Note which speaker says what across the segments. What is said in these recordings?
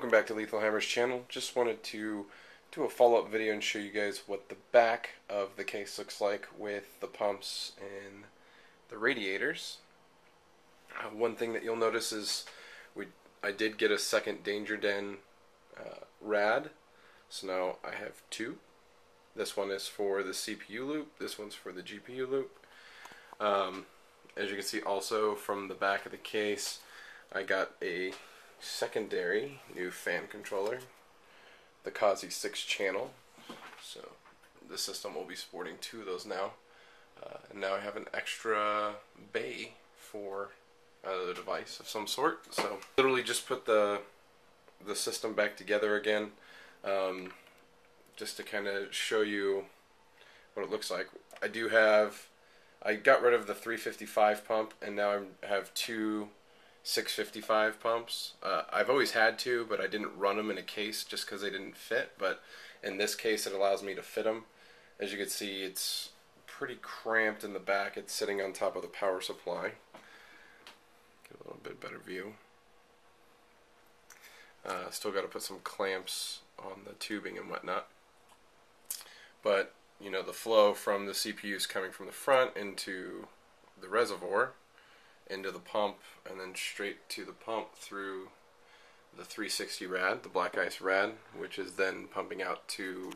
Speaker 1: welcome back to Lethal Hammer's channel. Just wanted to do a follow-up video and show you guys what the back of the case looks like with the pumps and the radiators. One thing that you'll notice is I did get a second Danger Den rad, so now I have two. This one is for the CPU loop, this one's for the GPU loop. As you can see also from the back of the case, I got a secondary new fan controller, the Koolance 6-channel. So the system will be sporting two of those now. And now I have an extra bay for a device of some sort. So literally just put the system back together again, just to kind of show you what it looks like. I got rid of the 355 pump and now I have two 655 pumps. I've always had two, but I didn't run them in a case just because they didn't fit, but in this case it allows me to fit them. As you can see, it's pretty cramped in the back. It's sitting on top of the power supply. Get a little bit better view. Still got to put some clamps on the tubing and whatnot, but you know, the flow from the CPU is coming from the front into the reservoir, into the pump, and then straight to the pump through the 360 rad, the black ice rad, which is then pumping out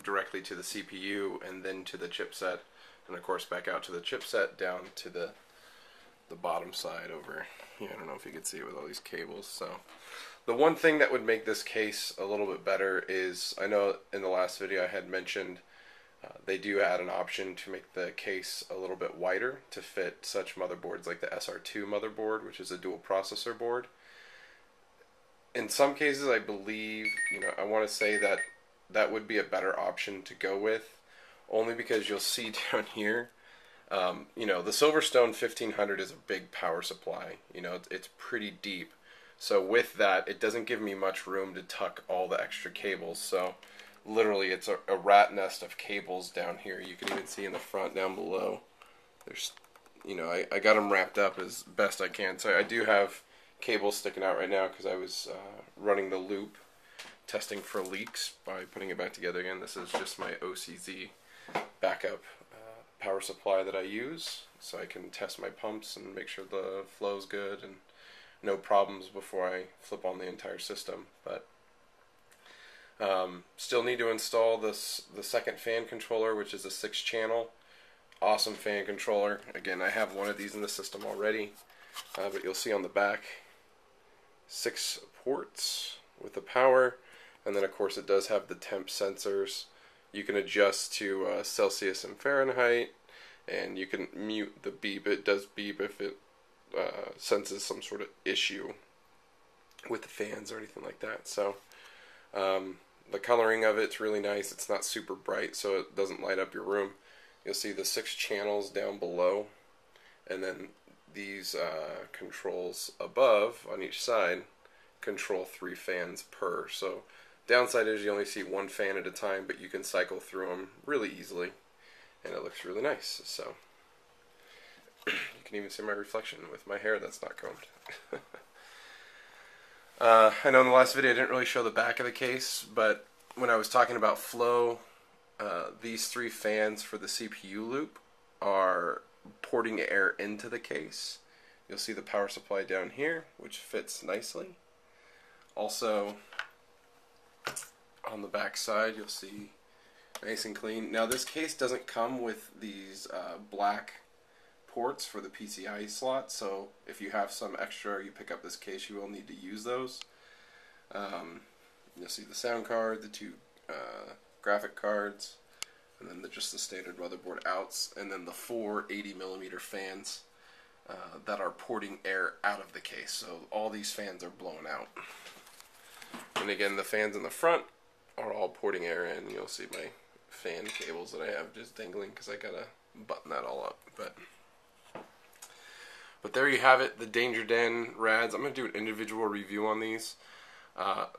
Speaker 1: directly to the CPU and then to the chipset, and of course back out to the chipset down to the bottom side over here. I don't know if you can see it with all these cables. So the one thing that would make this case a little bit better is, I know in the last video I had mentioned they do add an option to make the case a little bit wider to fit such motherboards like the SR2 motherboard, which is a dual processor board. In some cases, I believe, I want to say that that would be a better option to go with, only because you'll see down here, the Silverstone 1500 is a big power supply. It's pretty deep. So with that, it doesn't give me much room to tuck all the extra cables. So literally, it's a rat nest of cables down here. You can even see in the front down below. There's, I got them wrapped up as best I can. So I do have cables sticking out right now because I was running the loop, testing for leaks by putting it back together again. This is just my OCZ backup power supply that I use, so I can test my pumps and make sure the flow's good and no problems before I flip on the entire system. But still need to install the second fan controller, which is a 6-channel. Awesome fan controller. Again, I have one of these in the system already, but you'll see on the back 6 ports with the power, and then of course it does have the temp sensors. You can adjust to Celsius and Fahrenheit, and you can mute the beep. It does beep if it senses some sort of issue with the fans or anything like that. So the coloring of it's really nice. It's not super bright, so it doesn't light up your room. You'll see the 6 channels down below, and then these controls above on each side control 3 fans per. So downside is you only see 1 fan at a time, but you can cycle through them really easily, and it looks really nice. So you can even see my reflection with my hair that's not combed. I know in the last video I didn't really show the back of the case, but when I was talking about flow, these 3 fans for the CPU loop are porting air into the case. You'll see the power supply down here, which fits nicely. Also, on the back side, you'll see nice and clean. Now, this case doesn't come with these black ports for the PCIe slot, so if you have some extra, you pick up this case, you will need to use those. You'll see the sound card, the 2 graphic cards, and then just the standard motherboard outs, and then the 4 80mm fans that are porting air out of the case. So all these fans are blown out. And again, the fans in the front are all porting air in. You'll see my fan cables that I have just dangling because I gotta button that all up. But there you have it, the Danger Den rads. I'm gonna do an individual review on these.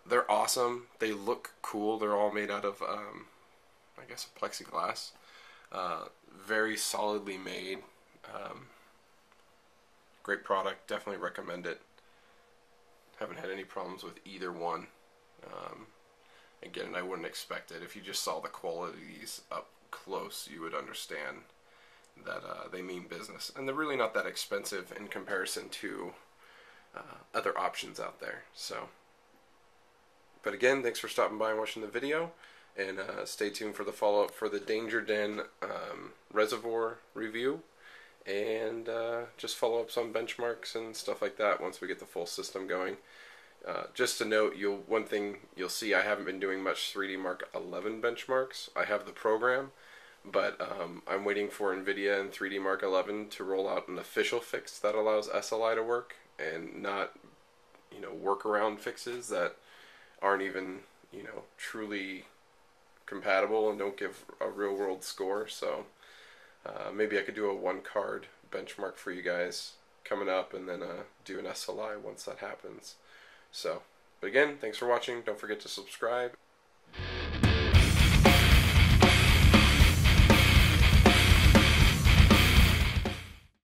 Speaker 1: They're awesome. They look cool. They're all made out of I guess plexiglass. Very solidly made. Great product. Definitely recommend it. Haven't had any problems with either one. Again, I wouldn't expect it. If you just saw the qualities up close, you would understand that they mean business. And they're really not that expensive in comparison to other options out there. So, but again, thanks for stopping by and watching the video. And stay tuned for the follow-up for the Danger Den reservoir review. And just follow-ups on benchmarks and stuff like that once we get the full system going. Just to note, one thing you'll see, I haven't been doing much 3D Mark 11 benchmarks. I have the program, but I'm waiting for NVIDIA and 3D Mark 11 to roll out an official fix that allows SLI to work, and not, workaround fixes that aren't even, truly compatible and don't give a real-world score. So maybe I could do a one-card benchmark for you guys coming up, and then do an SLI once that happens. So, but again, thanks for watching. Don't forget to subscribe.